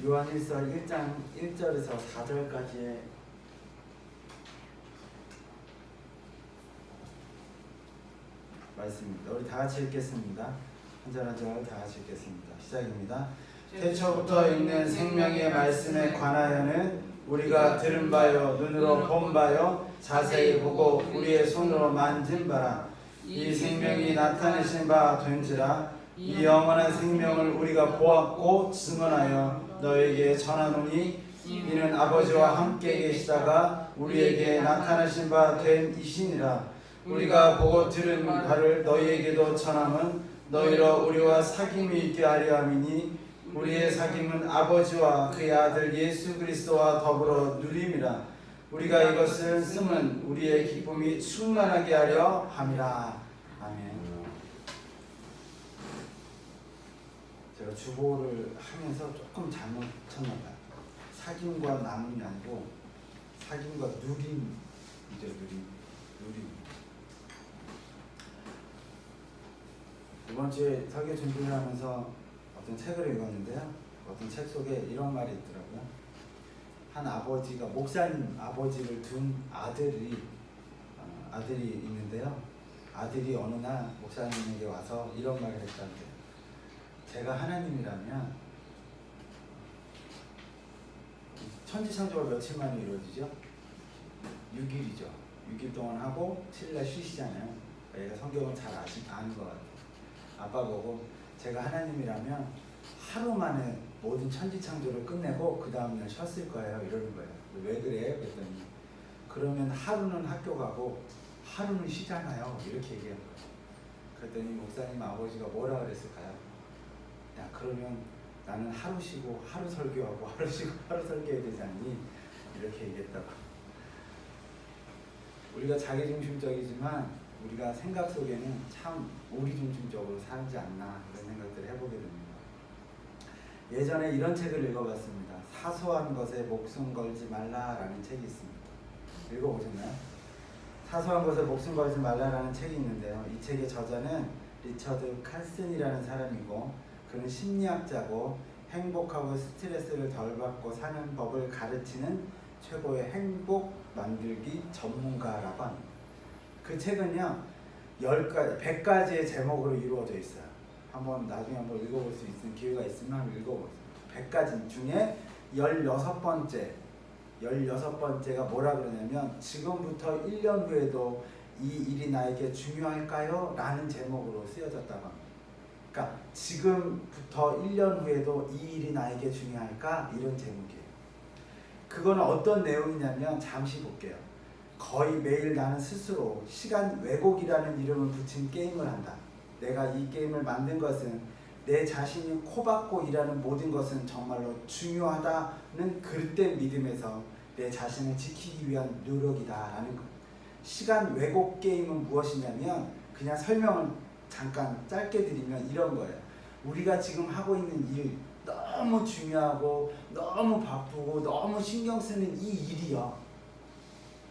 요한일서 1장 1절에서 4절까지의 말씀입니다. 우리 다 같이 읽겠습니다. 한 절 한 절 다 같이 읽겠습니다. 시작입니다. 태초부터 있는 생명의 말씀에 관하여는 우리가 들은 바요 눈으로 본 바요 자세히 보고 우리의 손으로 만진 바라. 이 생명이 나타내신 바 된지라. 이 영원한 생명을 우리가 보았고 증언하여 너에게 전하노니 이는 아버지와 함께 계시다가 우리에게 나타나신 바 된 이시니라. 우리가 보고 들은 바를 너희에게도 전함은 너희로 우리와 사귐이 있게 하려 함이니 우리의 사귐은 아버지와 그의 아들 예수 그리스도와 더불어 누림이라. 우리가 이것을 쓰면 우리의 기쁨이 충만하게 하려 함이라. 아멘. 제가 주보를 하면서 조금 잘못 쳤나봐요. 사귐과 나눔이 아니고 사귐과 누림이죠. 누림. 이번 주에 설교 준비를 하면서 어떤 책을 읽었는데요. 어떤 책 속에 이런 말이 있더라고요. 한 아버지가 목사님 아버지를 둔 아들이 있는데요. 아들이 어느 날 목사님에게 와서 이런 말을 했다는데요. 제가 하나님이라면 천지창조가 며칠 만에 이루어지죠? 6일이죠. 6일 동안 하고 7일날 쉬시잖아요. 얘가 성경을 잘 아는 것 같아요. 아빠 보고 제가 하나님이라면 하루 만에 모든 천지창조를 끝내고 그 다음날 쉬었을 거예요. 이러는 거예요. 왜 그래? 그랬더니 그러면 하루는 학교 가고 하루는 쉬잖아요. 이렇게 얘기한 거예요. 그랬더니 목사님 아버지가 뭐라 그랬을까요? 야, 그러면 나는 하루 쉬고 하루 설교하고 하루 쉬고 하루 설교해야 되지 않니? 이렇게 얘기했다고. 우리가 자기중심적이지만 우리가 생각 속에는 참 우리중심적으로 살지 않나 그런 생각들을 해보게 됩니다. 예전에 이런 책을 읽어봤습니다. 사소한 것에 목숨 걸지 말라라는 책이 있습니다. 읽어보셨나요? 사소한 것에 목숨 걸지 말라라는 책이 있는데요. 이 책의 저자는 리처드 칼슨이라는 사람이고 그는 심리학자고 행복하고 스트레스를 덜 받고 사는 법을 가르치는 최고의 행복 만들기 전문가라고 합니다. 그 책은요 100가지의 제목으로 이루어져 있어요. 나중에 한번 읽어볼 수 있는 기회가 있으면 한번 읽어보세요. 100가지 중에 16번째가 뭐라 그러냐면 지금부터 1년 후에도 이 일이 나에게 중요할까요? 라는 제목으로 쓰여졌다고 합니다. 그러니까 지금부터 1년 후에도 이 일이 나에게 중요할까? 이런 제목이에요. 그거는 어떤 내용이냐면 잠시 볼게요. 거의 매일 나는 스스로 시간 왜곡이라는 이름을 붙인 게임을 한다. 내가 이 게임을 만든 것은 내 자신이 코박고 일하는 모든 것은 정말로 중요하다는 그릇된 믿음에서 내 자신을 지키기 위한 노력이다라는 것. 시간 왜곡 게임은 무엇이냐면 그냥 설명을 잠깐 짧게 드리면 이런 거예요. 우리가 지금 하고 있는 일 너무 중요하고 너무 바쁘고 너무 신경 쓰는 이 일이요.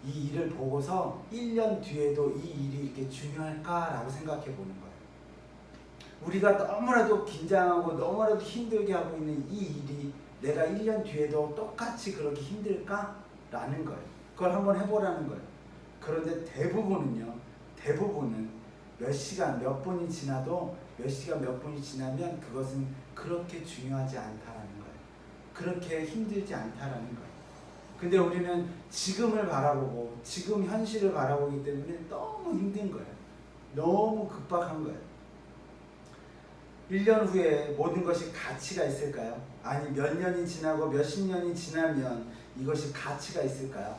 이 일을 보고서 1년 뒤에도 이 일이 이렇게 중요할까라고 생각해 보는 거예요. 우리가 너무나도 긴장하고 너무나도 힘들게 하고 있는 이 일이 내가 1년 뒤에도 똑같이 그렇게 힘들까라는 거예요. 그걸 한번 해보라는 거예요. 그런데 대부분은 몇 시간 몇 분이 지나도 몇 시간 몇 분이 지나면 그것은 그렇게 중요하지 않다라는 거예요. 그렇게 힘들지 않다라는 거예요. 근데 우리는 지금을 바라보고 지금 현실을 바라보기 때문에 너무 힘든 거예요. 너무 급박한 거예요. 1년 후에 모든 것이 가치가 있을까요? 아니 몇 년이 지나고 몇십 년이 지나면 이것이 가치가 있을까요?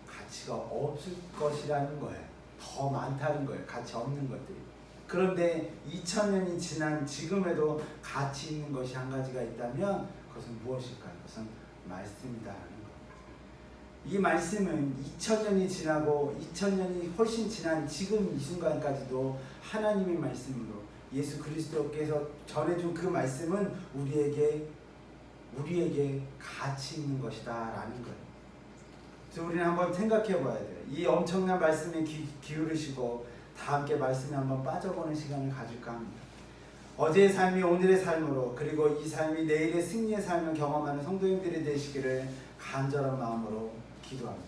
가치가 없을 것이라는 거예요. 더 많다는 거예요. 가치 없는 것들이. 그런데 2000년이 지난 지금에도 가치 있는 것이 한 가지가 있다면 그것은 무엇일까요? 그것은 말씀이다라는 거예요. 이 말씀은 2000년이 지나고 2000년이 훨씬 지난 지금 이 순간까지도 하나님의 말씀으로 예수 그리스도께서 전해준 그 말씀은 우리에게 가치 있는 것이다 라는 거예요. 그래서 우리는 한번 생각해 봐야 돼요. 이 엄청난 말씀에 기울이시고 다 함께 말씀에 한번 빠져보는 시간을 가질까 합니다. 어제의 삶이 오늘의 삶으로 그리고 이 삶이 내일의 승리의 삶을 경험하는 성도님들이 되시기를 간절한 마음으로 기도합니다.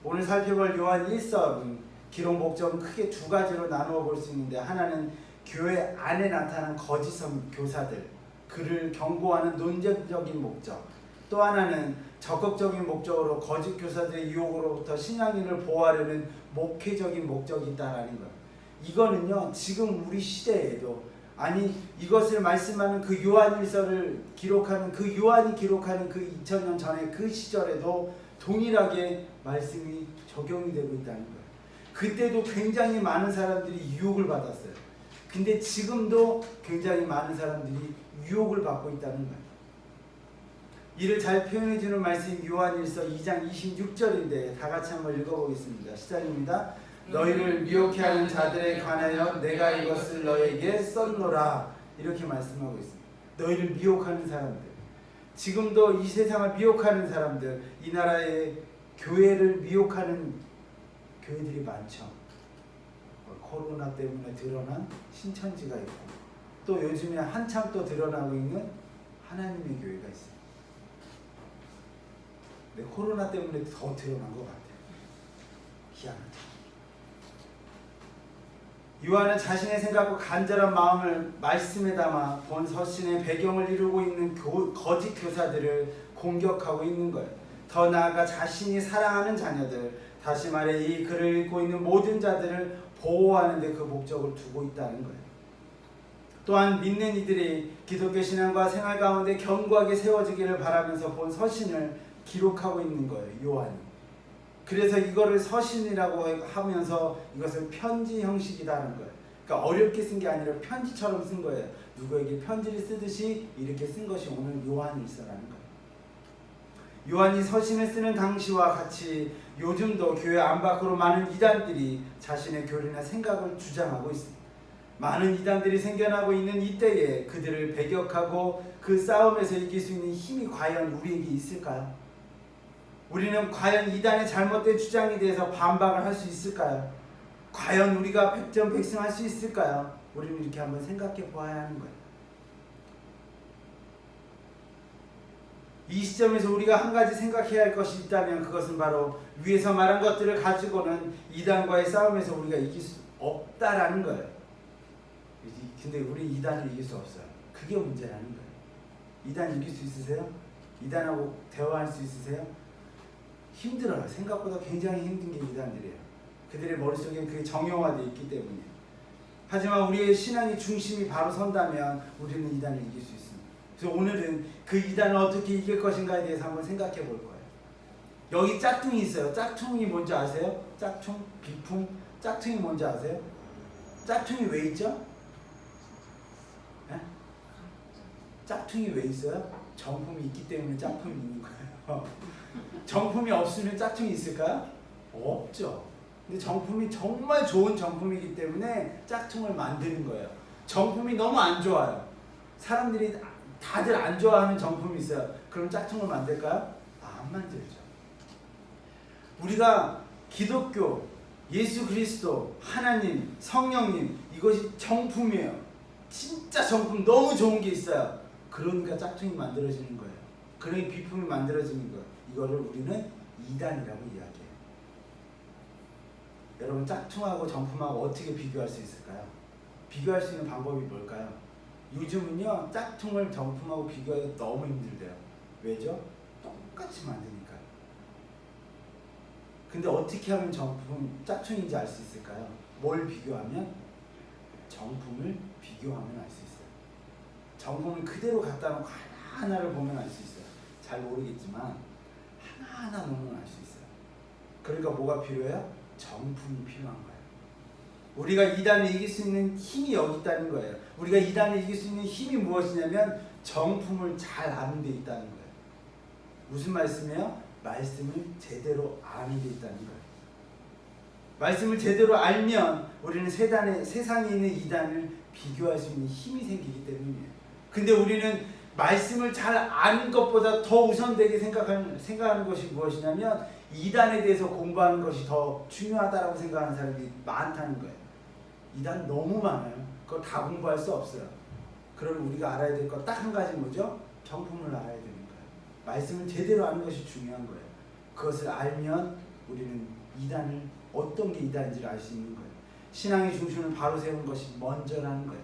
오늘 살펴볼 요한 1서는 기록 목적은 크게 두 가지로 나누어 볼 수 있는데, 하나는 교회 안에 나타난 거짓 교사들, 그를 경고하는 논쟁적인 목적, 또 하나는 적극적인 목적으로 거짓 교사들의 유혹으로부터 신앙인을 보호하려는 목회적인 목적이 있다는 것. 이거는요, 지금 우리 시대에도, 아니 이것을 말씀하는 그 요한일서를 기록하는 그 요한이 기록하는 그 2000년 전에 그 시절에도 동일하게 말씀이 적용이 되고 있다는 거예요. 그때도 굉장히 많은 사람들이 유혹을 받았어요. 근데 지금도 굉장히 많은 사람들이 유혹을 받고 있다는 거예요. 이를 잘 표현해주는 말씀이 요한일서 2장 26절인데 다 같이 한번 읽어보겠습니다. 시작입니다. 너희를 미혹해 하는 자들에 관하여 내가 이것을 너에게 썼노라. 이렇게 말씀하고 있습니다. 너희를 미혹하는 사람들, 지금도 이 세상을 미혹하는 사람들, 이 나라의 교회를 미혹하는 교회들이 많죠. 코로나 때문에 드러난 신천지가 있고, 또 요즘에 한참 또 드러나고 있는 하나님의 교회가 있어요. 근데 코로나 때문에 더 드러난 것 같아요. 희한하죠. 요한은 자신의 생각과 간절한 마음을 말씀에 담아 본 서신의 배경을 이루고 있는 거짓 교사들을 공격하고 있는 거예요. 더 나아가 자신이 사랑하는 자녀들, 다시 말해 이 글을 읽고 있는 모든 자들을 보호하는 데 그 목적을 두고 있다는 거예요. 또한 믿는 이들이 기독교 신앙과 생활 가운데 견고하게 세워지기를 바라면서 본 서신을 기록하고 있는 거예요, 요한이. 그래서 이거를 서신이라고 하면서 이것을 편지 형식이라는 거예요. 그러니까 어렵게 쓴 게 아니라 편지처럼 쓴 거예요. 누구에게 편지를 쓰듯이 이렇게 쓴 것이 오늘 요한일서라는 거예요. 요한이 서신을 쓰는 당시와 같이 요즘도 교회 안팎으로 많은 이단들이 자신의 교리나 생각을 주장하고 있습니다. 많은 이단들이 생겨나고 있는 이때에 그들을 배격하고 그 싸움에서 이길 수 있는 힘이 과연 우리에게 있을까요? 우리는 과연 이단의 잘못된 주장에 대해서 반박을 할 수 있을까요? 과연 우리가 백전백승할 수 있을까요? 우리는 이렇게 한번 생각해 보아야 하는 거예요. 이 시점에서 우리가 한 가지 생각해야 할 것이 있다면 그것은 바로 위에서 말한 것들을 가지고는 이단과의 싸움에서 우리가 이길 수 없다라는 거예요. 근데 우리 이단을 이길 수 없어요. 그게 문제라는 거예요. 이단 이길 수 있으세요? 이단하고 대화할 수 있으세요? 힘들어요. 생각보다 굉장히 힘든 게 이단들이에요. 그들의 머릿속에 그게 정형화되어 있기 때문이에요. 하지만 우리의 신앙의 중심이 바로 선다면 우리는 이단을 이길 수 있습니다. 그래서 오늘은 그 이단을 어떻게 이길 것인가에 대해서 한번 생각해 볼 거예요. 여기 짝퉁이 있어요. 짝퉁이 뭔지 아세요? 짝퉁? 비품? 짝퉁이 뭔지 아세요? 짝퉁이 왜 있죠? 네? 짝퉁이 왜 있어요? 정품이 있기 때문에 짝퉁이 있는 거예요. 정품이 없으면 짝퉁이 있을까요? 없죠. 근데 정품이 정말 좋은 정품이기 때문에 짝퉁을 만드는 거예요. 정품이 너무 안 좋아요. 사람들이 다들 안 좋아하는 정품이 있어요. 그럼 짝퉁을 만들까요? 안 만들죠. 우리가 기독교, 예수 그리스도, 하나님, 성령님, 이것이 정품이에요. 진짜 정품 너무 좋은 게 있어요. 그러니까 짝퉁이 만들어지는 거예요. 그러니 비품이 만들어지는 거예요. 이거를 우리는 이단이라고 이야기해요. 여러분, 짝퉁하고 정품하고 어떻게 비교할 수 있을까요? 비교할 수 있는 방법이 뭘까요? 요즘은요, 짝퉁을 정품하고 비교하기가 너무 힘들대요. 왜죠? 똑같이 만드니까요. 근데 어떻게 하면 정품, 짝퉁인지 알 수 있을까요? 뭘 비교하면? 정품을 비교하면 알 수 있어요. 정품을 그대로 갖다 놓고 하나하나를 보면 알 수 있어요. 잘 모르겠지만 하나하나 보면 알 수 있어요. 그러니까 뭐가 필요해요? 정품이 필요한 거예요. 우리가 이단을 이길 수 있는 힘이 여기 있다는 거예요. 우리가 이단을 이길 수 있는 힘이 무엇이냐면 정품을 잘 아는 데 있다는 거예요. 무슨 말씀이에요? 말씀을 제대로 아는 데 있다는 거예요. 말씀을 제대로 알면 우리는 세상에 있는 이단을 비교할 수 있는 힘이 생기기 때문이에요. 근데 우리는 말씀을 잘 아는 것보다 더 우선되게 생각하는 것이 무엇이냐면 이단에 대해서 공부하는 것이 더 중요하다고 생각하는 사람이 많다는 거예요. 이단 너무 많아요. 그걸 다 공부할 수 없어요. 그럼 우리가 알아야 될 것 딱 한 가지 뭐죠? 정품을 알아야 되는 거예요. 말씀을 제대로 아는 것이 중요한 거예요. 그것을 알면 우리는 이단을 어떤 게 이단인지를 알 수 있는 거예요. 신앙의 중심을 바로 세우는 것이 먼저라는 거예요.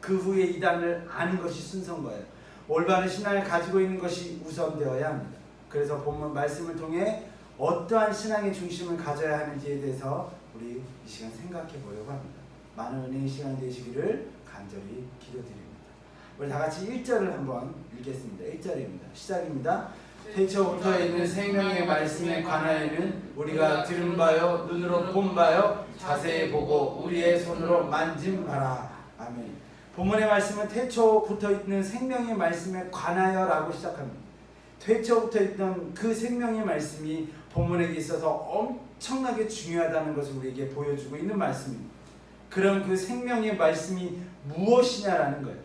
그 후에 이단을 아는 것이 순서인 거예요. 올바른 신앙을 가지고 있는 것이 우선되어야 합니다. 그래서 본문 말씀을 통해 어떠한 신앙의 중심을 가져야 하는지에 대해서 우리 이 시간 생각해 보려고 합니다. 많은 은혜의 시간 되시기를 간절히 기도드립니다. 우리 다 같이 1절을 한번 읽겠습니다. 1절입니다. 시작입니다. 태초부터 있는 생명의 말씀에 관하여는 우리가 들은 바요 눈으로 본 바요 자세히 보고 우리의 손으로 만진 바라. 아멘. 본문의 말씀은 태초부터 있는 생명의 말씀에 관하여라고 시작합니다. 태초부터 있던 그 생명의 말씀이 본문에 있어서 엄청나게 중요하다는 것을 우리에게 보여주고 있는 말씀입니다. 그럼 그 생명의 말씀이 무엇이냐라는 거예요.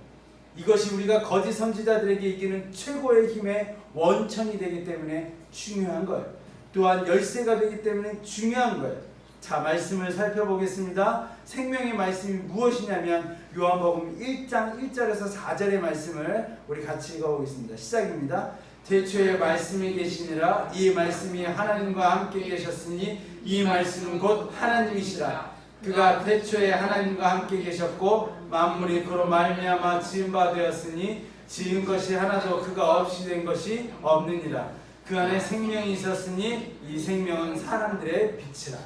이것이 우리가 거짓 선지자들에게 이기는 최고의 힘의 원천이 되기 때문에 중요한 거예요. 또한 열쇠가 되기 때문에 중요한 거예요. 자, 말씀을 살펴보겠습니다. 생명의 말씀이 무엇이냐면 요한복음 1장 1절에서 4절의 말씀을 우리 같이 읽어보겠습니다. 시작입니다. 태초에 말씀이 계시니라. 이 말씀이 하나님과 함께 계셨으니 이 말씀은 곧 하나님이시라. 그가 태초에 하나님과 함께 계셨고 만물이 그로 말미암아 지은 바 되었으니 지은 것이 하나도 그가 없이 된 것이 없느니라. 그 안에 생명이 있었으니 이 생명은 사람들의 빛이라.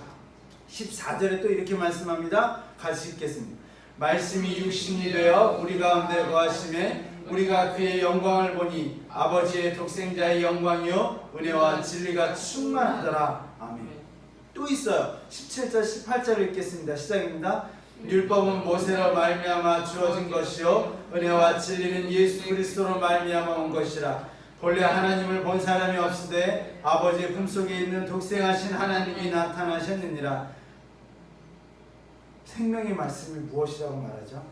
14절에 또 이렇게 말씀합니다. 같이 읽겠습니다. 말씀이 육신이 되어 우리 가운데 거하심에 우리가 그의 영광을 보니 아버지의 독생자의 영광이요 은혜와 진리가 충만하더라. 아멘. 또 있어요. 17절 18절을 읽겠습니다. 시작입니다. 율법은 모세로 말미암아 주어진 것이요 은혜와 진리는 예수 그리스도로 말미암아 온 것이라. 본래 하나님을 본 사람이 없으되 아버지의 품속에 있는 독생하신 하나님이 나타나셨느니라. 생명의 말씀이 무엇이라고 말하죠?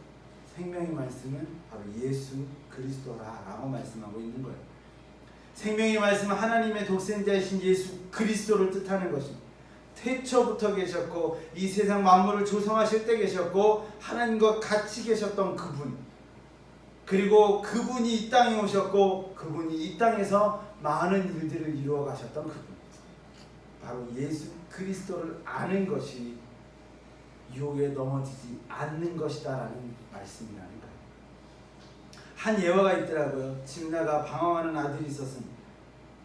생명의 말씀은 바로 예수 그리스도라라고 말씀하고 있는 거예요. 생명의 말씀은 하나님의 독생자이신 예수 그리스도를 뜻하는 것입니다. 태초부터 계셨고 이 세상 만물을 조성하실 때 계셨고 하나님과 같이 계셨던 그분, 그리고 그분이 이 땅에 오셨고 그분이 이 땅에서 많은 일들을 이루어 가셨던 그분, 바로 예수 그리스도를 아는 것이 유혹에 넘어지지 않는 것이다라는 말씀이라는 거예요. 한 예화가 있더라고요. 집나가 방황하는 아들이 있었습니다.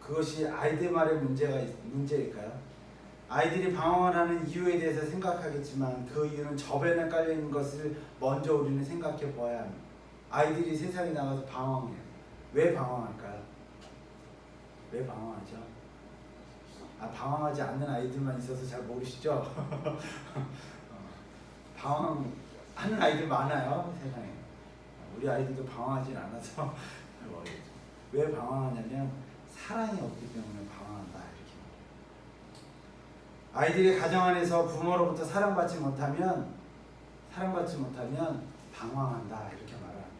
그것이 아이들만의 문제일까요? 아이들이 방황을 하는 이유에 대해서 생각하겠지만 그 이유는 저변에 깔려있는 것을 먼저 우리는 생각해 보아야 합니다. 아이들이 세상에 나가서 방황해요. 왜 방황할까요? 왜 방황하죠? 방황하지 않는 아이들만 있어서 잘 모르시죠? 방황하는 아이들 많아요, 세상에. 우리 아이들도 방황하진 않아서 왜 방황하냐면 사랑이 없기 때문에 방황한다, 이렇게. 아이들이 가정 안에서 부모로부터 사랑받지 못하면 방황한다, 이렇게 말합니다.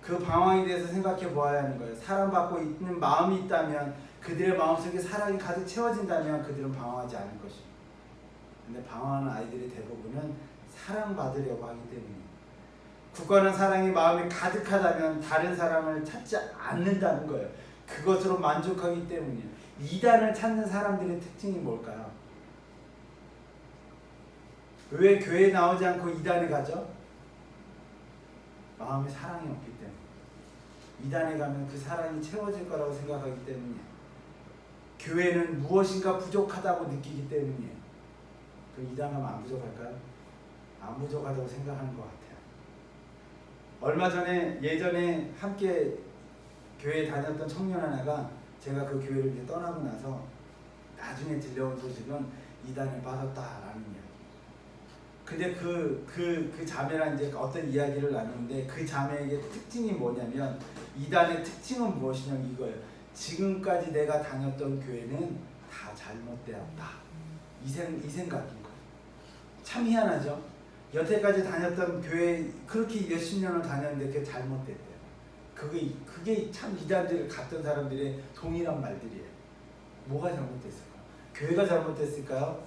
그 방황에 대해서 생각해 보아야 하는 거예요. 사랑받고 있는 마음이 있다면, 그들의 마음속에 사랑이 가득 채워진다면 그들은 방황하지 않을 것입니다. 근데 방황하는 아이들의 대부분은 사랑받으려고 하기 때문에, 굳건한 사랑이 마음에 가득하다면 다른 사람을 찾지 않는다는 거예요. 그것으로 만족하기 때문이에요. 이단을 찾는 사람들의 특징이 뭘까요? 왜 교회에 나오지 않고 이단에 가죠? 마음에 사랑이 없기 때문에. 이단에 가면 그 사랑이 채워질 거라고 생각하기 때문이에요. 교회는 무엇인가 부족하다고 느끼기 때문이에요. 그 이단 가면 안 부족할까요? 안 부족하다고 생각하는 것 같아요. 얼마 전에 예전에 함께 교회에 다녔던 청년 하나가 제가 그 교회를 이제 떠나고 나서 나중에 들려온 소식은 이단에 빠졌다라는 이야기. 근데 그 자매랑 이제 어떤 이야기를 나누는데 그 자매에게 특징이 뭐냐면, 이단의 특징은 무엇이냐면 이거예요. 지금까지 내가 다녔던 교회는 다 잘못되었다. 이 생각인 거예요. 참 희한하죠? 여태까지 다녔던 교회 그렇게 몇십 년을 다녔는데 그게 잘못됐대요. 그게 참 이단들 갔던 사람들의 동일한 말들이에요. 뭐가 잘못됐을까요? 교회가 잘못됐을까요?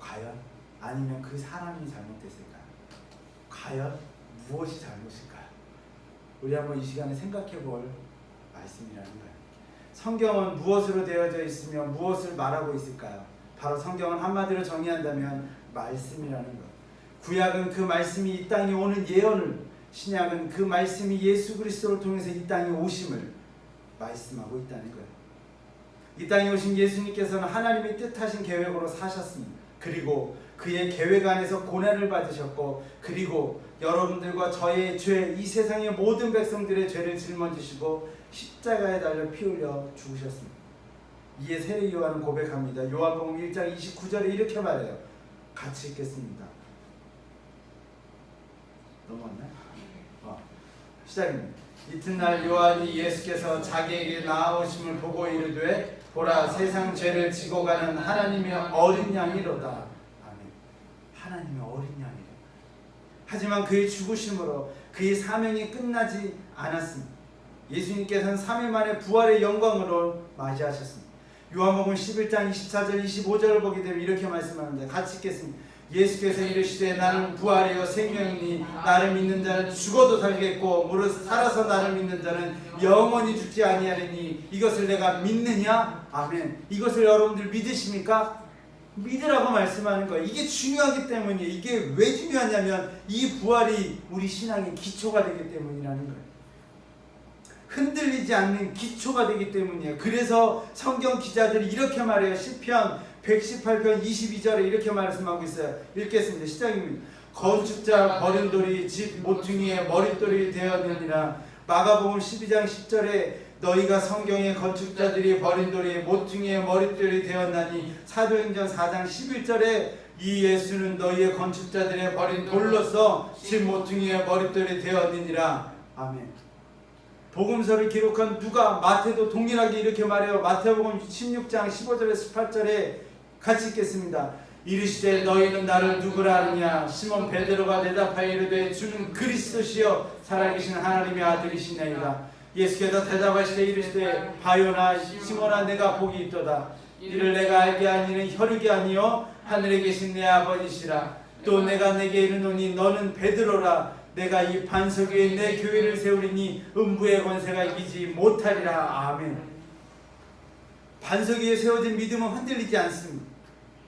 과연? 아니면 그 사람이 잘못됐을까요? 과연? 무엇이 잘못일까요? 우리 한번 이 시간에 생각해 볼 말씀이라는 거예요. 성경은 무엇으로 되어져 있으며 무엇을 말하고 있을까요? 바로 성경은 한마디로 정의한다면 말씀이라는 것. 구약은 그 말씀이 이 땅에 오는 예언을, 신약은 그 말씀이 예수 그리스도를 통해서 이 땅에 오심을 말씀하고 있다는 거예요. 이 땅에 오신 예수님께서는 하나님이 뜻하신 계획으로 사셨습니다. 그리고 그의 계획 안에서 고난을 받으셨고, 그리고 여러분들과 저의 죄, 이 세상의 모든 백성들의 죄를 짊어지시고 십자가에 달려 피 흘려 죽으셨습니다. 이에 세례 요한은 고백합니다. 요한복음 1장 29절에 이렇게 말해요. 같이 읽겠습니다. 넘어왔나요? 시작입니다. 이튿날 요한이 예수께서 자기에게 나아오심을 보고 이르되 보라, 세상 죄를 지고 가는 하나님의 어린 양이로다. 아멘. 하나님의 어린 양이로다. 하지만 그의 죽으심으로 그의 사명이 끝나지 않았습니다. 예수님께서는 3일 만에 부활의 영광으로 맞이하셨습니다. 요한복음 11장 24절 25절을 보게 되면 이렇게 말씀합니다. 같이 읽겠습니다. 예수께서 이르시되 나는 부활이요 생명이니 나를 믿는 자는 죽어도 살겠고 무릇 살아서 나를 믿는 자는 영원히 죽지 아니하리니 이것을 내가 믿느냐? 아멘. 이것을 여러분들 믿으십니까? 믿으라고 말씀하는 거예요. 이게 중요하기 때문이에요. 이게 왜 중요하냐면 이 부활이 우리 신앙의 기초가 되기 때문이라는 거예요. 흔들리지 않는 기초가 되기 때문이에요. 그래서 성경 기자들이 이렇게 말해요. 시편 118편 22절에 이렇게 말씀하고 있어요. 읽겠습니다. 시작입니다. 건축자 버린 돌이 집 모퉁이의 머릿돌이 되었느니라. 마가복음 12장 10절에 너희가 성경의 건축자들이 버린 돌이 모퉁이의 머릿돌이 되었나니, 사도행전 4장 11절에 이 예수는 너희의 건축자들의 버린 돌로서 집 모퉁이의 머릿돌이 되었느니라. 아멘. 복음서를 기록한 누가, 마태도 동일하게 이렇게 말해요. 마태복음 16장 15절에서 18절에 같이 읽겠습니다. 이르시되 너희는 나를 누구라 하느냐? 시몬 베드로가 대답하여 이르되 주는 그리스도시요 살아계신 하나님의 아들이시나이다. 예수께서 대답하시되 이르시되 바요나 시몬아, 내가 복이 있도다. 이를 내가 알게 하니는 혈육이 아니요 하늘에 계신 내 아버지시라. 또 내가 내게 이르노니 너는 베드로라. 내가 이 반석 위에 내 교회를 세우리니 음부의 권세가 이기지 못하리라. 아멘. 반석 위에 세워진 믿음은 흔들리지 않습니다.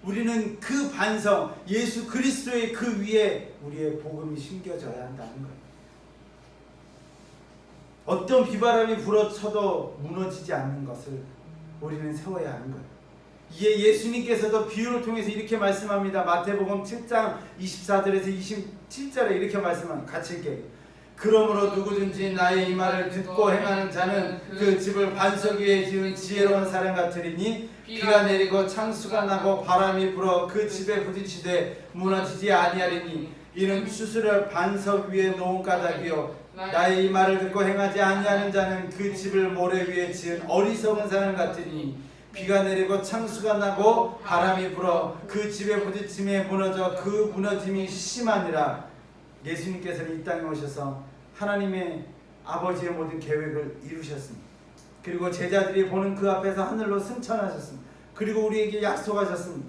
우리는 그 반석 예수 그리스도의 그 위에 우리의 복음이 심겨져야 한다는 거예요. 어떤 비바람이 불어쳐도 무너지지 않는 것을 우리는 세워야 하는 거예요. 이에 예수님께서도 비유를 통해서 이렇게 말씀합니다. 마태복음 7장 24절에서 27절에 이렇게 말씀합니다. 같이 읽게요. 그러므로 누구든지 나의 이 말을 듣고 행하는 자는 그 집을 반석 위에 지은 지혜로운 사람 같으리니 비가 내리고 창수가 나고 바람이 불어 그 집에 부딪히되 무너지지 아니하리니 이는 추수를 반석 위에 놓은 까닭이요 나의 이 말을 듣고 행하지 아니하는 자는 그 집을 모래 위에 지은 어리석은 사람 같으니 비가 내리고 창수가 나고 바람이 불어 그 집에 부딪힘에 무너져 그 무너짐이 심하니라. 예수님께서는 이 땅에 오셔서 하나님의 아버지의 모든 계획을 이루셨습니다. 그리고 제자들이 보는 그 앞에서 하늘로 승천하셨습니다. 그리고 우리에게 약속하셨습니다.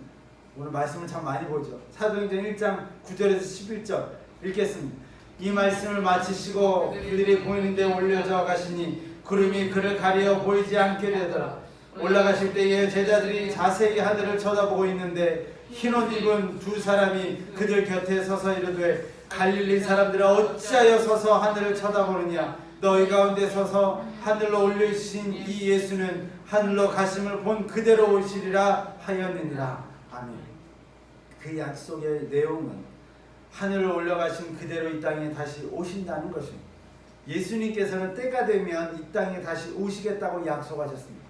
오늘 말씀을 참 많이 보죠. 사도행전 1장 9절에서 11절 읽겠습니다. 이 말씀을 마치시고 그들이 보이는 데 올려져 가시니 구름이 그를 가려 보이지 않게 되더라. 올라가실 때에 제자들이 자세히 하늘을 쳐다보고 있는데 흰옷 입은 두 사람이 그들 곁에 서서 이르되 갈릴리 사람들아 어찌하여 서서 하늘을 쳐다보느냐? 너희 가운데 서서 하늘로 올리신 이 예수는 하늘로 가심을 본 그대로 오시리라 하였느니라. 아멘. 그 약속의 내용은 하늘로 올라가신 그대로 이 땅에 다시 오신다는 것입니다. 예수님께서는 때가 되면 이 땅에 다시 오시겠다고 약속하셨습니다.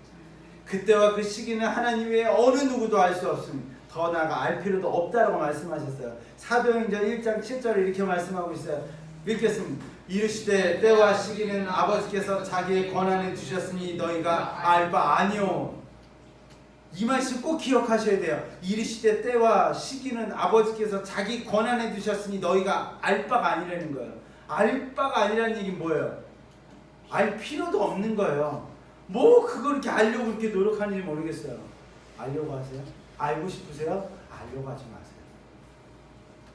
그때와 그 시기는 하나님 외에 어느 누구도 알 수 없습니다. 더 나아가 알 필요도 없다라고 말씀하셨어요. 사도행전 1장 7절에 이렇게 말씀하고 있어요. 읽겠습니다. 이르시되 때와 시기는 아버지께서 자기의 권한에 두셨으니 너희가 알 바 아니오. 이 말씀 꼭 기억하셔야 돼요. 이르시되 때와 시기는 아버지께서 자기 권한에 두셨으니 너희가 알 바가 아니라는 거예요. 알 바가 아니라는 얘기는 뭐예요? 알 필요도 없는 거예요. 뭐 그걸 이렇게 알려고 이렇게 노력하는지 모르겠어요. 알려고 하세요? 알고 싶으세요? 알려고 하지 마세요.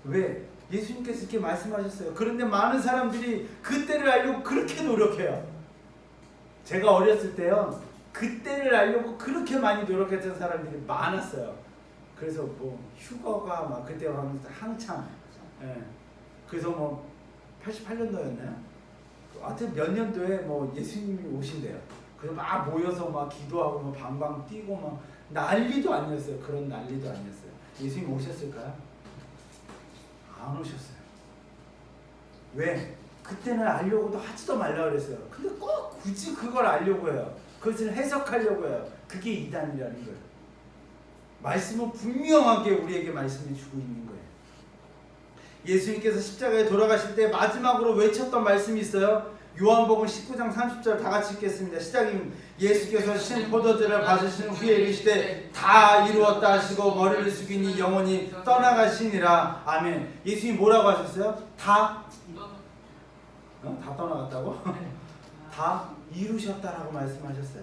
왜? 예수님께서 이렇게 말씀하셨어요. 그런데 많은 사람들이 그 때를 알려고 그렇게 노력해요. 제가 어렸을 때요, 그 때를 알려고 그렇게 많이 노력했던 사람들이 많았어요. 그래서 뭐 휴거가 막 그때 한참, 예. 그래서 뭐 88년도였나요? 하여튼 몇 년도에 뭐 예수님이 오신대요. 그래서 막 모여서 막 기도하고 막 방방 뛰고 막 난리도 아니었어요. 그런 난리도 아니었어요. 예수님 오셨을까요? 안 오셨어요. 왜? 그때는 알려고도 하지도 말라 그랬어요. 근데 꼭 굳이 그걸 알려고 해요. 그것을 해석하려고 해요. 그게 이단이라는 거예요. 말씀은 분명하게 우리에게 말씀해 주고 있는 거예요. 예수님께서 십자가에 돌아가실 때 마지막으로 외쳤던 말씀이 있어요. 요한복음 19장 30절 다 같이 읽겠습니다. 시작입니다. 예수께서 신 포도주를 받으신 후에 이르시되 다 이루었다 하시고 머리를 숙이니 영원히 떠나가시니라. 아멘. 예수님 뭐라고 하셨어요? 다 떠나갔다고? 다 이루셨다라고 말씀하셨어요.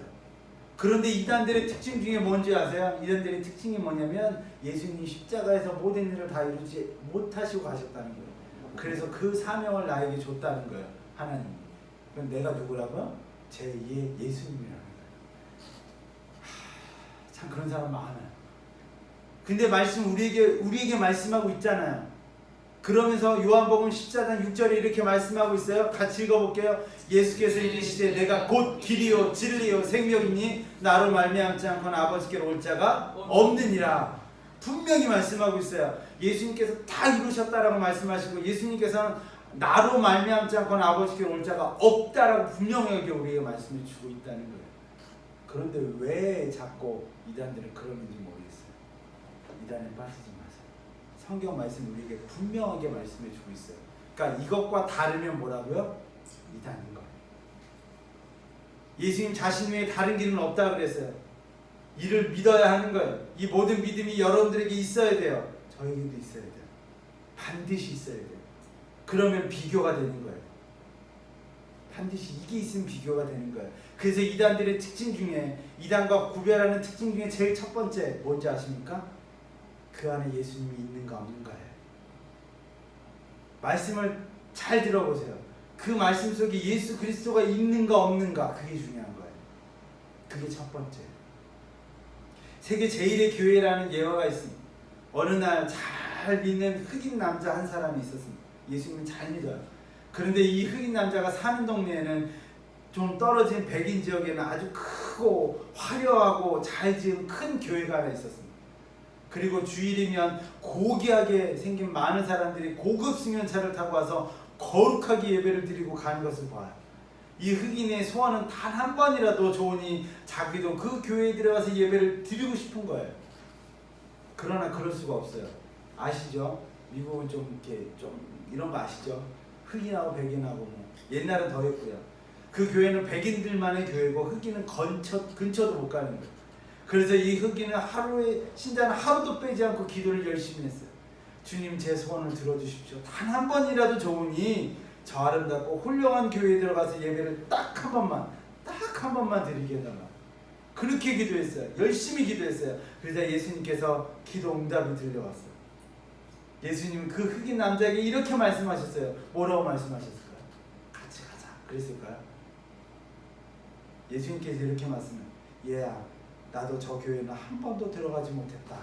그런데 이단들의 특징 중에 뭔지 아세요? 이단들의 특징이 뭐냐면 예수님이 십자가에서 모든 일을 다 이루지 못하시고 가셨다는 거예요. 그래서 그 사명을 나에게 줬다는 거예요. 하나님. 그럼 내가 누구라고요? 제2의 예수님이라는 거예요. 참 그런 사람 많아요. 근데 말씀 우리에게 말씀하고 있잖아요. 그러면서 요한복음 14장 6절에 이렇게 말씀하고 있어요. 같이 읽어볼게요. 예수께서 이르시되 내가 곧 길이요 진리요 생명이니 나로 말미암지 않고는 아버지께로 올 자가 없느니라. 분명히 말씀하고 있어요. 예수님께서 다 이루셨다라고 말씀하시고 예수님께서는 나로 말미암지 않고는 아버지께로 올 자가 없다라고 분명하게 우리에게 말씀해 주고 있다는 거예요. 그런데 왜 자꾸 이단들은 그러는지 모르겠어요. 이단에 빠지지 마세요. 성경 말씀 우리에게 분명하게 말씀해 주고 있어요. 그러니까 이것과 다르면 뭐라고요? 이단인 거예요. 예수님 자신 외에 다른 길은 없다 그랬어요. 이를 믿어야 하는 거예요. 이 모든 믿음이 여러분들에게 있어야 돼요. 저에게도 있어야 돼요. 반드시 있어야 돼요. 그러면 비교가 되는 거예요. 반드시 이게 있으면 비교가 되는 거예요. 그래서 이단들의 특징 중에 이단과 구별하는 특징 중에 제일 첫 번째 뭔지 아십니까? 그 안에 예수님이 있는가 없는가예요. 말씀을 잘 들어보세요. 그 말씀 속에 예수 그리스도가 있는가 없는가 그게 중요한 거예요. 그게 첫 번째. 세계 제1의 교회라는 예화가 있습니다. 어느 날 잘 믿는 흑인 남자 한 사람이 있었습니다. 예수님은 잘 믿어요. 그런데 이 흑인 남자가 사는 동네에는 좀 떨어진 백인 지역에는 아주 크고 화려하고 잘 지은 큰 교회가 하나 있었습니다. 그리고 주일이면 고귀하게 생긴 많은 사람들이 고급 승용차를 타고 와서 거룩하게 예배를 드리고 가는 것을 봐요. 이 흑인의 소원은 단 한 번이라도 좋으니 자기도 그 교회에 들어가서 예배를 드리고 싶은 거예요. 그러나 그럴 수가 없어요. 아시죠? 미국은 좀 이렇게 좀 이런 거 아시죠? 흑인하고 백인하고 뭐 옛날은 더 했고요. 그 교회는 백인들만의 교회고 흑인은 근처도 못 가는 거예요. 그래서 이 흑인은 신자는 하루도 빼지 않고 기도를 열심히 했어요. 주님 제 소원을 들어주십시오. 단 한 번이라도 좋으니 저 아름답고 훌륭한 교회에 들어가서 예배를 딱 한 번만 드리게 해달라. 그렇게 기도했어요. 열심히 기도했어요. 그러자 예수님께서 기도 응답이 들려왔어요. 예수님은 그 흑인 남자에게 이렇게 말씀하셨어요. 뭐라고 말씀하셨을까요? 같이 가자. 그랬을까요? 예수님께서 이렇게 말씀해요. 얘야, 나도 저 교회는 한 번도 들어가지 못했다.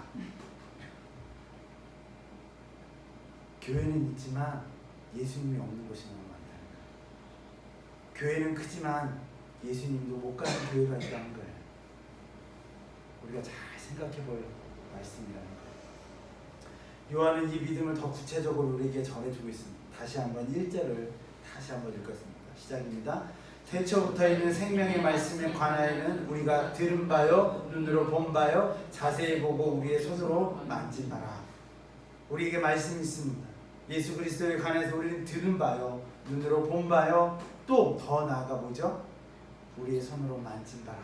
교회는 있지만 예수님이 없는 곳이 너무 많다는 거예요. 교회는 크지만 예수님도 못 가는 교회가 있다는 거예요. 우리가 잘 생각해 볼 말씀이라는 거예요. 요한은 이 믿음을 더 구체적으로 우리에게 전해주고 있습니다. 다시 한번 1절을 다시 한번 읽겠습니다. 시작입니다. 태초부터 있는 생명의 말씀에 관하여는 우리가 들은 바요 눈으로 본 바요 자세히 보고 우리의 손으로 만진 바라. 우리에게 말씀이 있습니다. 예수 그리스도에 관해서 우리는 들은 바요 눈으로 본 바요 또 더 나아가 보죠. 우리의 손으로 만진 바라.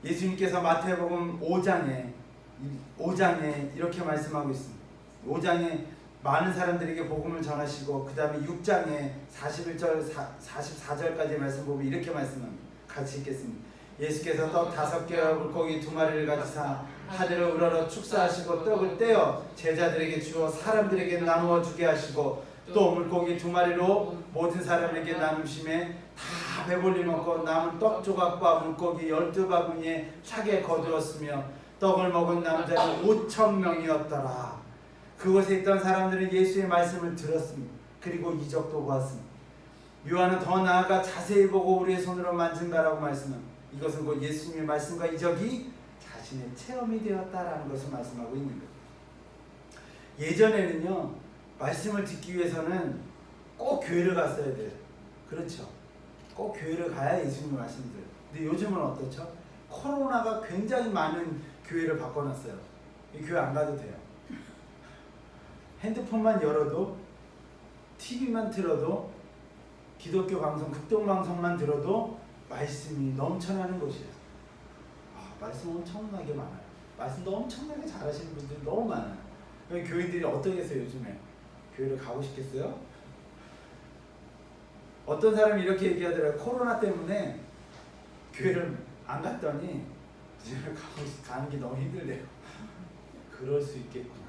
예수님께서 마태복음 5장에 이렇게 말씀하고 있습니다. 5장에 많은 사람들에게 복음을 전하시고 그 다음에 6장에 41절 44절까지 말씀 보면 이렇게 말씀합니다. 같이 읽겠습니다. 예수께서 떡 5개와 물고기 2마리를 가지사 하늘을 우러러 축사하시고 떡을 떼어 제자들에게 주어 사람들에게 나누어 주게 하시고 또 물고기 2마리로 모든 사람에게 나누심에 다 배불리 먹고 남은 떡 조각과 물고기 12바구니에 차게 거두었으며 떡을 먹은 남자는 5,000명이었더라. 그곳에 있던 사람들은 예수의 말씀을 들었습니다. 그리고 이적도 보았습니다. 요한은 더 나아가 자세히 보고 우리의 손으로 만진 바라고 말씀합니다. 이것은 곧 예수님의 말씀과 이적이 자신의 체험이 되었다라는 것을 말씀하고 있는 거예요. 예전에는요, 말씀을 듣기 위해서는 꼭 교회를 갔어야 돼요. 그렇죠. 꼭 교회를 가야 예수님의 말씀을 들어요. 근데 요즘은 어떻죠? 코로나가 굉장히 많은 교회를 바꿔놨어요. 교회 안 가도 돼요. 핸드폰만 열어도, TV만 틀어도, 기독교 방송, 극동방송만 들어도 말씀이 넘쳐나는 곳이에요. 말씀 엄청나게 많아요. 말씀도 엄청나게 잘하시는 분들이 너무 많아요. 교인들이 어떠겠어요 요즘에? 교회를 가고 싶겠어요? 어떤 사람이 이렇게 얘기하더라고요. 코로나 때문에 교회를 안 갔더니 이제 가는 게 너무 힘들대요. 그럴 수 있겠구나.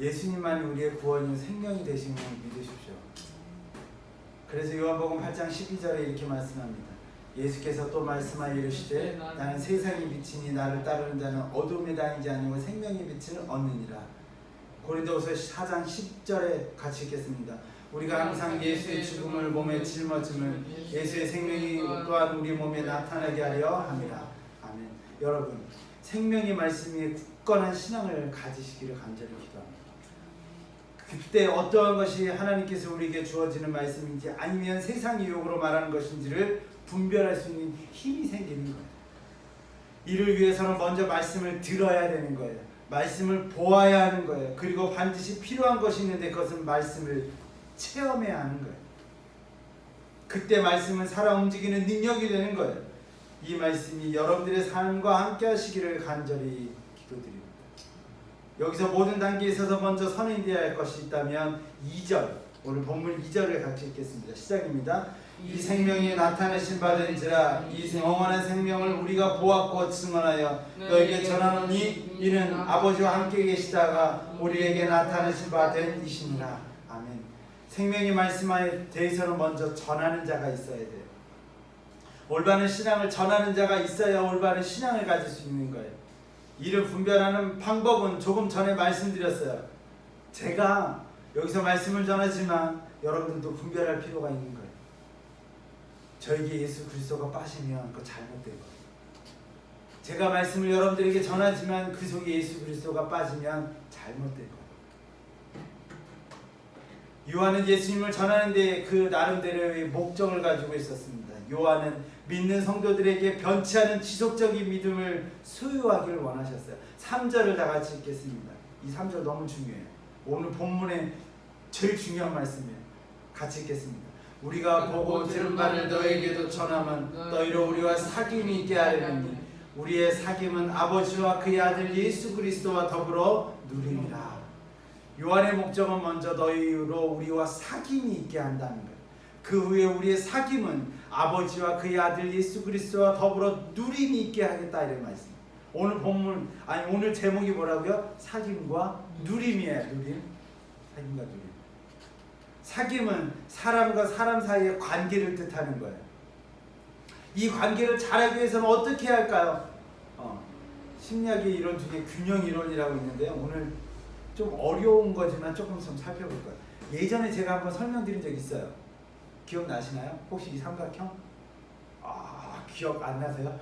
예수님만이 우리의 구원인 생명이 되신 걸 믿으십시오. 그래서 요한복음 8장 12절에 이렇게 말씀합니다. 예수께서 또 말씀하여 이르시되 나는 세상의 빛이니 나를 따르는 자는 어둠에 다니지 않으며 생명의 빛을 얻느니라. 고린도후서 4장 10절에 같이 읽겠습니다. 우리가 항상 예수의 죽음을 몸에 짊어짐을 예수의 생명이 또한 우리 몸에 나타나게 하려 함이라. 아멘. 여러분, 생명의 말씀에 굳건한 신앙을 가지시기를 간절히 기도합니다. 그때 어떠한 것이 하나님께서 우리에게 주어지는 말씀인지 아니면 세상의 유혹으로 말하는 것인지를 분별할 수 있는 힘이 생기는 거예요. 이를 위해서는 먼저 말씀을 들어야 되는 거예요. 말씀을 보아야 하는 거예요. 그리고 반드시 필요한 것이 있는데 그것은 말씀을 체험해야 하는 거예요. 그때 말씀은 살아 움직이는 능력이 되는 거예요. 이 말씀이 여러분들의 삶과 함께 하시기를 간절히 기도드립니다. 여기서 모든 단계에 있어서 먼저 선행되어야 할 것이 있다면 2절, 오늘 본문 2절을 같이 읽겠습니다. 시작입니다. 이 생명이 나타내신 바된지라 이 영원한 생명을 우리가 보았고 증언하여 너에게 전하노니 이는 아버지와 함께 계시다가 우리에게 나타내신 바 된 이시니라. 아멘. 생명의 말씀에 대해서는 먼저 전하는 자가 있어야 돼요. 올바른 신앙을 전하는 자가 있어야 올바른 신앙을 가질 수 있는 거예요. 이를 분별하는 방법은 조금 전에 말씀드렸어요. 제가 여기서 말씀을 전하지만 여러분들도 분별할 필요가 있는 거예요. 저에게 예수 그리스도가 빠지면 그거 잘못된 거예요. 제가 말씀을 여러분들에게 전하지만 그 속에 예수 그리스도가 빠지면 잘못된 거예요. 요한은 예수님을 전하는데 그 나름대로의 목적을 가지고 있었습니다. 요한은 믿는 성도들에게 변치 않은 지속적인 믿음을 소유하기를 원하셨어요. 3절을 다 같이 읽겠습니다. 이 3절 너무 중요해요. 오늘 본문의 제일 중요한 말씀이에요. 같이 읽겠습니다. 우리가 보고 들은 바를 너에게도 전하면 너희로 우리와 사귐이 있게 하려니 우리의 사귐은 아버지와 그의 아들 예수 그리스도와 더불어 누리리라. 요한의 목적은 먼저 너희로 우리와 사귐이 있게 한다는 거예요. 그 후에 우리의 사귐은 아버지와 그의 아들 예수 그리스도와 더불어 누림이 있게 하겠다 이런 말씀. 오늘 본문 오늘 제목이 뭐라고요? 사귐과 누림이에요. 누림. 사귐과 누림. 사귐은 사람과 사람 사이의 관계를 뜻하는 거예요. 이 관계를 잘하기 위해서는 어떻게 해야 할까요? 심리학의 이론 중에 균형 이론이라고 있는데요. 오늘 좀 어려운 거지만 조금 좀 살펴볼 거예요. 예전에 제가 한번 설명드린 적 있어요. 기억나시나요? 혹시 이 삼각형? 기억 안 나세요?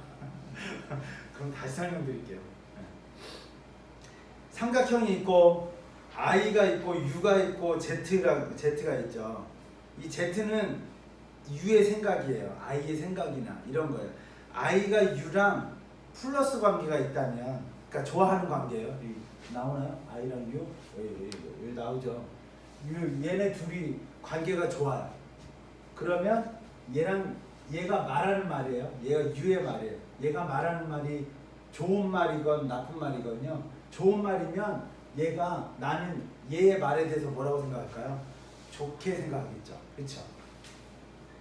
그럼 다시 설명드릴게요. 삼각형이 있고 I가 있고 U가 있고 Z가 있죠. 이 Z는 U의 생각이에요. I의 생각이나 이런 거예요. I가 U랑 플러스 관계가 있다면, 그러니까 좋아하는 관계예요. 나오나요? I랑 U? 여기 나오죠. 얘네 둘이 관계가 좋아요. 그러면 얘가 말하는 말이에요. 얘가 U의 말이에요. 얘가 말하는 말이 좋은 말이건 나쁜 말이건요. 좋은 말이면 나는 얘의 말에 대해서 뭐라고 생각할까요? 좋게 생각하겠죠. 그렇죠?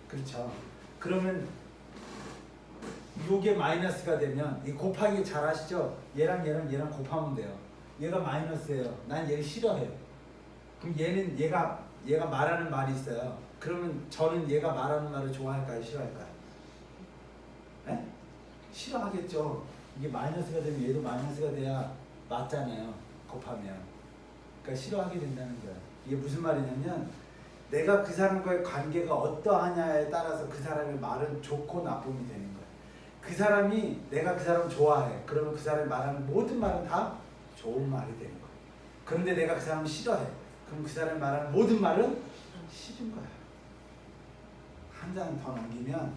그렇죠. 그러면 요게 마이너스가 되면 이 곱하기 잘 아시죠? 얘랑 곱하면 돼요. 얘가 마이너스예요. 난 얘를 싫어해요. 그럼 얘가 말하는 말이 있어요. 그러면 저는 얘가 말하는 말을 좋아할까요? 싫어할까요? 네? 싫어하겠죠. 이게 마이너스가 되면 얘도 마이너스가 돼야 맞잖아요. 곱하면. 그러니까 싫어하게 된다는 거예요. 이게 무슨 말이냐면 내가 그 사람과의 관계가 어떠하냐에 따라서 그 사람의 말은 좋고 나쁨이 되는 거예요. 그 사람이 내가 그 사람을 좋아해. 그러면 그 사람이 말하는 모든 말은 다 좋은 말이 되는 거예요. 그런데 내가 그 사람을 싫어해. 그럼 그 사람이 말하는 모든 말은 싫은 거야. 한 장 더 넘기면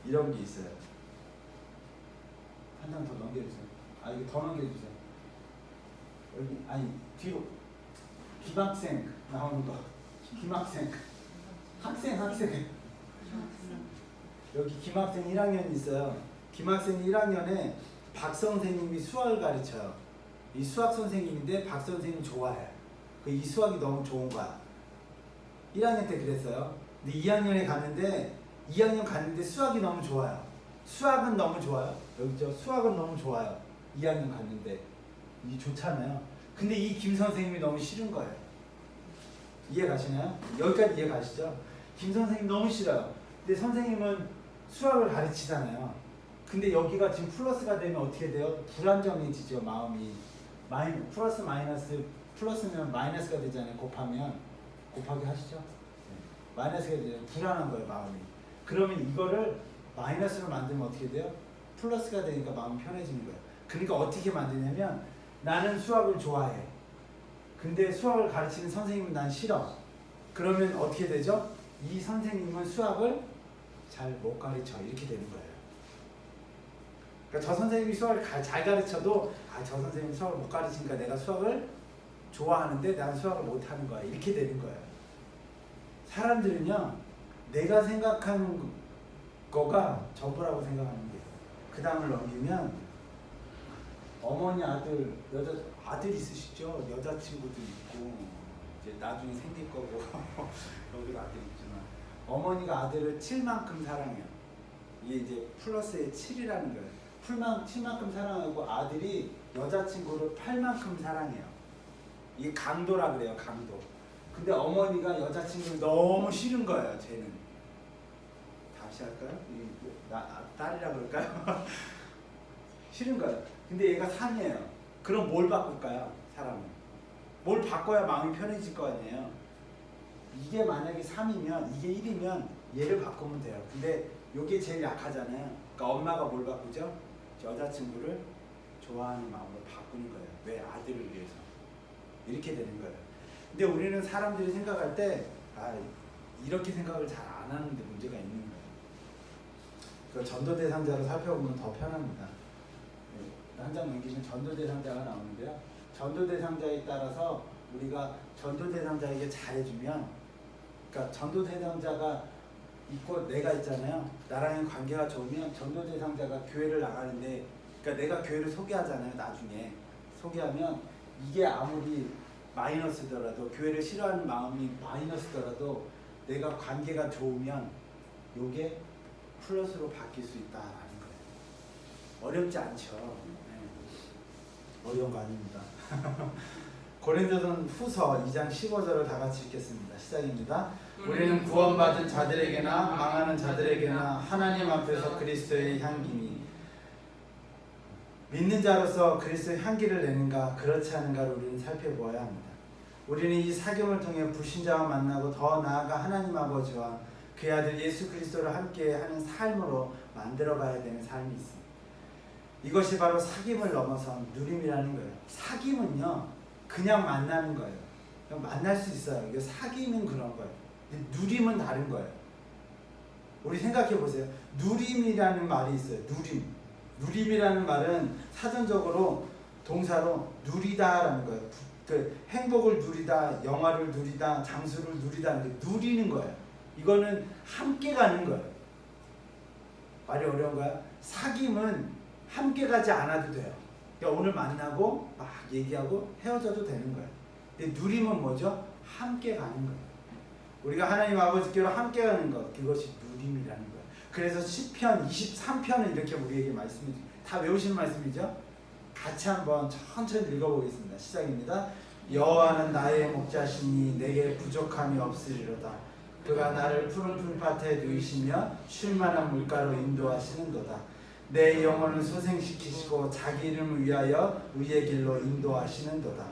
이런 게 있어요. 한 장 더 넘겨주세요. 이거 더 넘겨주세요. 여기 뒤로 김학생 나오는 거. 김학생 학생 여기 김학생 1학년이 있어요. 김학생 1학년에 박 선생님이 수학을 가르쳐요. 이 수학 선생님인데 박 선생님 좋아해. 이 수학이 너무 좋은 거야. 1학년 때 그랬어요. 근데 2학년 갔는데 수학이 너무 좋아요. 수학은 너무 좋아요. 여기죠. 수학은 너무 좋아요. 2학년 갔는데 이게 좋잖아요. 근데 이 김 선생님이 너무 싫은 거예요. 이해 가시나요? 여기까지 이해 가시죠? 김 선생님 너무 싫어요. 근데 선생님은 수학을 가르치잖아요. 근데 여기가 지금 플러스가 되면 어떻게 돼요? 불안정해지죠, 마음이. 플러스 마이너스, 플러스면 마이너스가 되잖아요. 곱하기 하시죠? 마이너스가 되잖아요. 불안한 거예요, 마음이. 그러면 이거를 마이너스로 만들면 어떻게 돼요? 플러스가 되니까 마음이 편해지는 거예요. 그러니까 어떻게 만드냐면 나는 수학을 좋아해. 근데 수학을 가르치는 선생님은 난 싫어. 그러면 어떻게 되죠? 이 선생님은 수학을 잘 못 가르쳐. 이렇게 되는 거예요. 그러니까 저 선생님이 수학을 잘 가르쳐도 저 선생님이 수학을 못 가르치니까 내가 수학을 좋아하는데 난 수학을 못하는 거야. 이렇게 되는 거예요. 사람들은요. 내가 생각하는 거가 전부라고 생각하는 거예요. 그 다음을 넘기면 어머니 아들 있으시죠? 여자친구도 있고 이제 나중에 생길 거고 여기도 아들 있지만 어머니가 아들을 7만큼 사랑해요. 이게 이제 플러스의 7이라는 거예요. 7만큼 사랑하고 아들이 여자친구를 8만큼 사랑해요. 이게 강도라 그래요. 강도. 근데 어머니가 여자친구를 너무 싫은 거예요. 쟤는. 다시 할까요? 딸이라 그럴까요? 싫은 거예요. 근데 얘가 3이에요. 그럼 뭘 바꿀까요? 사람은. 뭘 바꿔야 마음이 편해질 거 아니에요. 이게 만약에 3이면 이게 1이면 얘를 바꾸면 돼요. 근데 이게 제일 약하잖아요. 그러니까 엄마가 뭘 바꾸죠? 여자친구를 좋아하는 마음으로 바꾸는 거예요. 왜? 아들을 위해서. 이렇게 되는 거예요. 근데 우리는 사람들이 생각할 때 이렇게 생각을 잘 안 하는데 문제가 있는 거예요. 그 전도 대상자로 살펴보면 더 편합니다. 한 장 넘기면 전도 대상자가 나오는데요. 전도 대상자에 따라서 우리가 전도 대상자에게 잘해주면, 그러니까 전도 대상자가 있고 내가 있잖아요. 나랑의 관계가 좋으면 전도 대상자가 교회를 나가는데, 그러니까 내가 교회를 소개하잖아요. 나중에 소개하면 이게 아무리 마이너스더라도, 교회를 싫어하는 마음이 마이너스더라도 내가 관계가 좋으면 요게 플러스로 바뀔 수 있다라는 거예요. 어렵지 않죠. 네. 어려운 거 아닙니다. 고린도전 후서 2장 15절을 다 같이 읽겠습니다. 시작입니다. 우리는 구원받은 자들에게나 망하는 자들에게나 하나님 앞에서 그리스도의 향기니, 믿는 자로서 그리스도의 향기를 내는가 그렇지 않은가를 우리는 살펴보아야 합니다. 우리는 이 사경을 통해 불신자와 만나고 더 나아가 하나님 아버지와 그의 아들 예수 그리스도를 함께 하는 삶으로 만들어가야 되는 삶이 있습니다. 이것이 바로 사귐을 넘어선 누림이라는 거예요. 사귐은요 그냥 만나는 거예요. 그냥 만날 수 있어요. 이게 사귐은 그런 거예요. 근데 누림은 다른 거예요. 우리 생각해 보세요. 누림이라는 말이 있어요. 누림이라는 말은 사전적으로 동사로 누리다라는 거예요. 그 행복을 누리다, 영화를 누리다, 장수를 누리다, 누리는 거예요. 이거는 함께 가는 거예요. 말이 어려운가요? 사귐은 함께 가지 않아도 돼요. 그러니까 오늘 만나고 막 얘기하고 헤어져도 되는 거예요. 근데 누림은 뭐죠? 함께 가는 거예요. 우리가 하나님 아버지께로 함께 가는 것, 그것이 누림이라는 거예요. 그래서 시편 23편은 이렇게 우리에게 말씀이 다 외우시는 말씀이죠. 같이 한번 천천히 읽어보겠습니다. 시작입니다. 여호와는 나의 목자시니 내게 부족함이 없으리로다. 그가 나를 푸른 풀밭에 누이시며 쉴만한 물가로 인도하시는도다. 내 영혼을 소생시키시고 자기 이름을 위하여 의의 길로 인도하시는도다.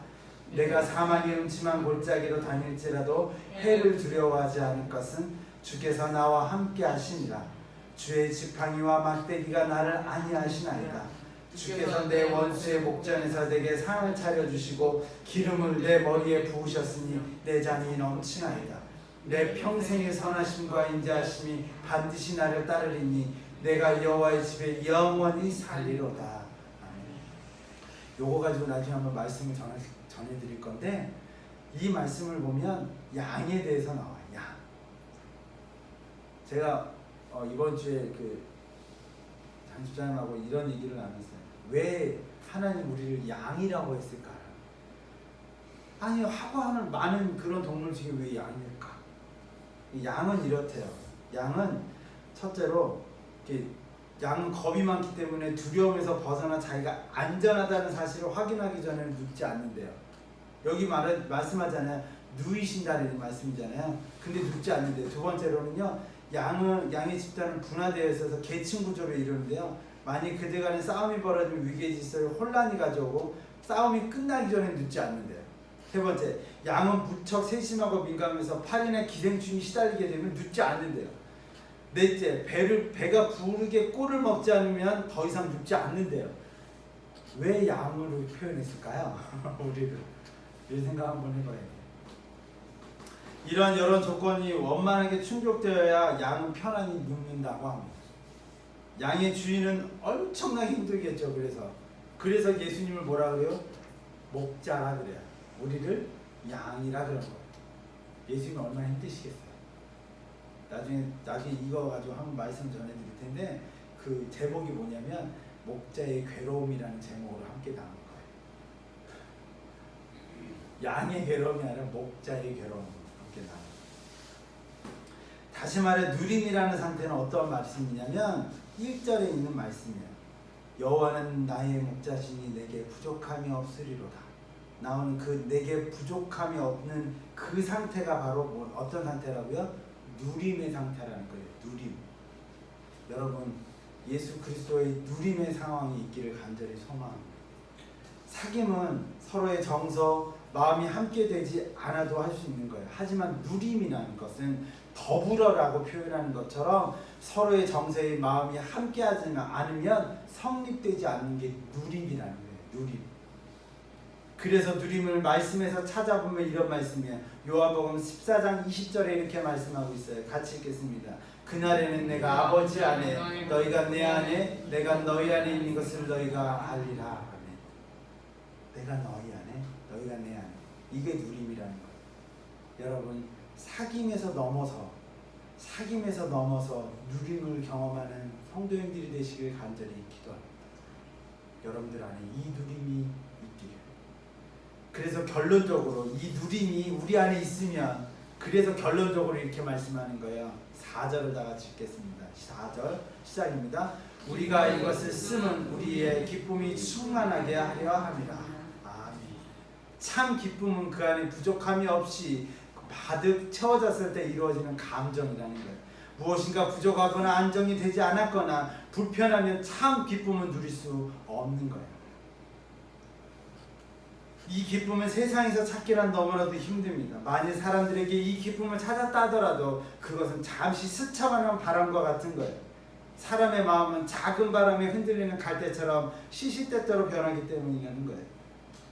내가 사망의 음침한 골짜기로 다닐지라도 해를 두려워하지 않을 것은 주께서 나와 함께 하시니라. 주의 지팡이와 막대기가 나를 안위하시나이다. 주께서 내 원수의 목전에서 내게 상을 차려주시고 기름을 내 머리에 부으셨으니 내 잔이 넘치나이다. 내 평생의 선하심과 인자하심이 반드시 나를 따르리니 내가 여호와의 집에 영원히 살리로다. 아멘. 요거 가지고 나중에 한번 말씀을 전해드릴 건데, 이 말씀을 보면 양에 대해서 나와요. 양. 제가 이번 주에 그 장집사님하고 이런 얘기를 나눴어요. 왜 하나님 우리를 양이라고 했을까요? 아니, 하고 하는 많은 그런 동물 중에 왜 양일까? 양은 이렇대요. 양은 첫째로 양은 겁이 많기 때문에 두려움에서 벗어나 자기가 안전하다는 사실을 확인하기 전에는 눕지 않는데요. 여기 말씀하잖아요. 누이신다는 말씀이잖아요. 근데 눕지 않는데요. 두 번째로는요, 양의 집단은 분화되어 있어서 계층 구조를 이루는데요. 만약 그들 간에 싸움이 벌어지면 위기의 질서에 혼란이 가져오고 싸움이 끝나기 전에 눕지 않는데요. 세 번째, 양은 무척 세심하고 민감해서 팔이나 기생충이 시달리게 되면 눕지 않는데요. 넷째, 배가 부르게 꼴을 먹지 않으면 더 이상 눕지 않는데요. 왜 양으로 표현했을까요? 우리를 이런 생각 한번 해봐야 돼요. 이런 여러 조건이 원만하게 충족되어야 양은 편안히 눕는다고 합니다. 양의 주인은 엄청나게 힘들겠죠. 그래서 예수님을 뭐라 그래요? 목자라 그래요. 우리를 양이라 그런 거예요. 예수님은 얼마나 힘드시겠어요. 나중에 이거 가지고 한번 말씀 전해드릴 텐데, 그 제목이 뭐냐면 목자의 괴로움이라는 제목으로 함께 나올 거예요. 양의 괴로움이 아니라 목자의 괴로움 함께 나와요. 다시 말해 누림이라는 상태는 어떤 말씀이냐면 1절에 있는 말씀이에요. 여호와는 나의 목자시니 내게 부족함이 없으리로다. 나오는 그 내게 부족함이 없는 그 상태가 바로 어떤 상태라고요? 누림의 상태라는 거예요. 누림. 여러분, 예수 그리스도의 누림의 상황이 있기를 간절히 소망합니다. 사귐은 서로의 정서, 마음이 함께 되지 않아도 할 수 있는 거예요. 하지만 누림이라는 것은 더불어라고 표현하는 것처럼 서로의 정서의 마음이 함께 하지 않으면 성립되지 않는 게 누림이라는 거예요. 누림. 그래서 누림을 말씀에서 찾아보면 이런 말씀이에요. 요한복음 14장 20절에 이렇게 말씀하고 있어요. 같이 읽겠습니다. 그날에는 내가 아버지 안에 너희가 내 안에 내가 너희 안에 있는 것을 너희가 알리라. 아멘. 내가 너희 안에 너희가 내 안에. 이게 누림이라는 거예요. 여러분, 사귐에서 넘어서 누림을 경험하는 성도님들이 되시길 간절히 기도합니다. 여러분들 안에 이 누림이 있기를. 그래서 결론적으로 이 누림이 우리 안에 있으면, 그래서 결론적으로 이렇게 말씀하는 거예요. 4절을 다 같이 읽겠습니다. 4절 시작입니다. 우리가 이것을 쓰면 우리의 기쁨이 충만하게 하려 함이라. 아멘. 참 기쁨은 그 안에 부족함이 없이 가득 채워졌을 때 이루어지는 감정이라는 거예요. 무엇인가 부족하거나 안정이 되지 않았거나 불편하면 참 기쁨은 누릴 수 없는 거예요. 이 기쁨은 세상에서 찾기란 너무나도 힘듭니다. 만일 사람들에게 이 기쁨을 찾았다 하더라도 그것은 잠시 스쳐가는 바람과 같은 거예요. 사람의 마음은 작은 바람에 흔들리는 갈대처럼 시시때때로 변하기 때문이라는 거예요.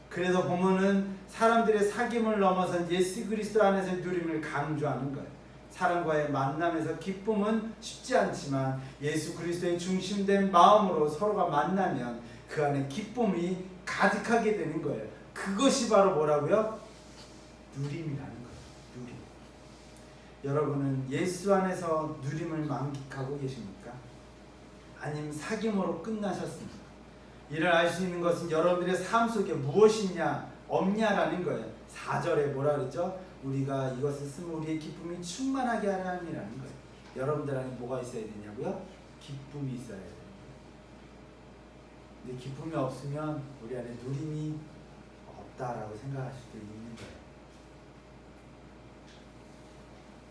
그래서 본문은 사람들의 사귐을 넘어선 예수 그리스도 안에서의 누림을 강조하는 거예요. 사람과의 만남에서 기쁨은 쉽지 않지만 예수 그리스도의 중심된 마음으로 서로가 만나면 그 안에 기쁨이 가득하게 되는 거예요. 그것이 바로 뭐라고요? 누림이라는 거예요. 누림. 여러분은 예수 안에서 누림을 만끽하고 계십니까? 아니면 사귐으로 끝나셨습니까? 이를 알 수 있는 것은 여러분들의 삶 속에 무엇이 있냐, 없냐라는 거예요. 4절에 뭐라 그랬죠? 우리가 이것을 쓰면 우리의 기쁨이 충만하게 하려 함이라는 거예요. 여러분들 안에 뭐가 있어야 되냐고요? 기쁨이 있어야 돼요. 근데 기쁨이 없으면 우리 안에 누림이 없다라고 생각할 수도 있는 거예요.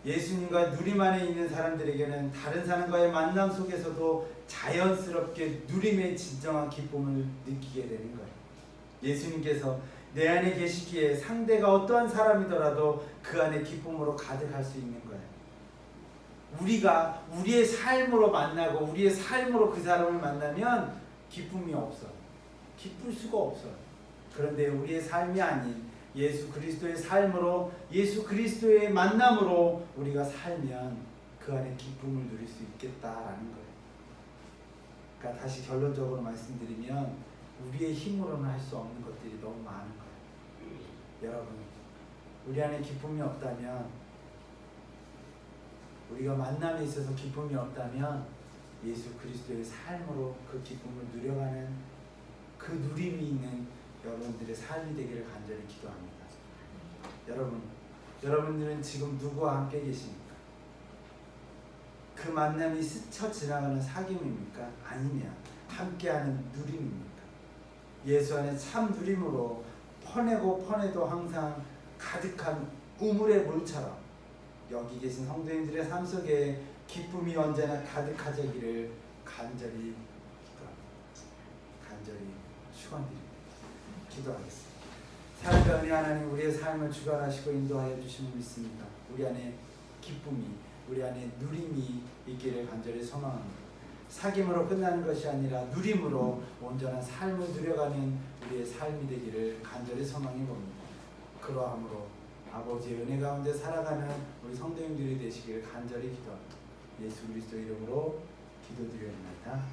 예수님과 누림 안에 있는 사람들에게는 다른 사람과의 만남 속에서도 자연스럽게 누림의 진정한 기쁨을 느끼게 되는 거예요. 예수님께서 내 안에 계시기에 상대가 어떠한 사람이더라도 그 안에 기쁨으로 가득할 수 있는 거예요. 우리가 우리의 삶으로 만나고 우리의 삶으로 그 사람을 만나면 기쁨이 없어요. 기쁠 수가 없어요. 그런데 우리의 삶이 아닌 예수 그리스도의 삶으로, 예수 그리스도의 만남으로 우리가 살면 그 안에 기쁨을 누릴 수 있겠다라는 거예요. 그러니까 다시 결론적으로 말씀드리면 우리의 힘으로는 할 수 없는 것들이 너무 많은 거예요. 여러분, 우리 안에 기쁨이 없다면, 우리가 만남에 있어서 기쁨이 없다면 예수 그리스도의 삶으로 그 기쁨을 누려가는 그 누림이 있는 여러분들의 삶이 되기를 간절히 기도합니다. 여러분들은 지금 누구와 함께 계십니까? 그 만남이 스쳐 지나가는 사귐입니까? 아니면 함께하는 누림입니까? 예수 안에 참 누림으로 퍼내고 퍼내도 항상 가득한 우물의 물처럼 여기 계신 성도님들의 삶 속에 기쁨이 언제나 가득하자기를 간절히 기도합니다. 간절히 축원드립니다. 기도하겠습니다. 사랑과 은혜 하나님, 우리의 삶을 주관하시고 인도하여 주심을 믿습니다. 우리 안에 기쁨이, 우리 안에 누림이 있기를 간절히 소망합니다. 사귐으로 끝나는 것이 아니라 누림으로 온전한 삶을 누려가는 우리의 삶이 되기를 간절히 소망해 봅니다. 그러함으로 아버지의 은혜 가운데 살아가는 우리 성도님들이 되시기를 간절히 기도합니다. 예수 그리스도 이름으로 기도드립니다.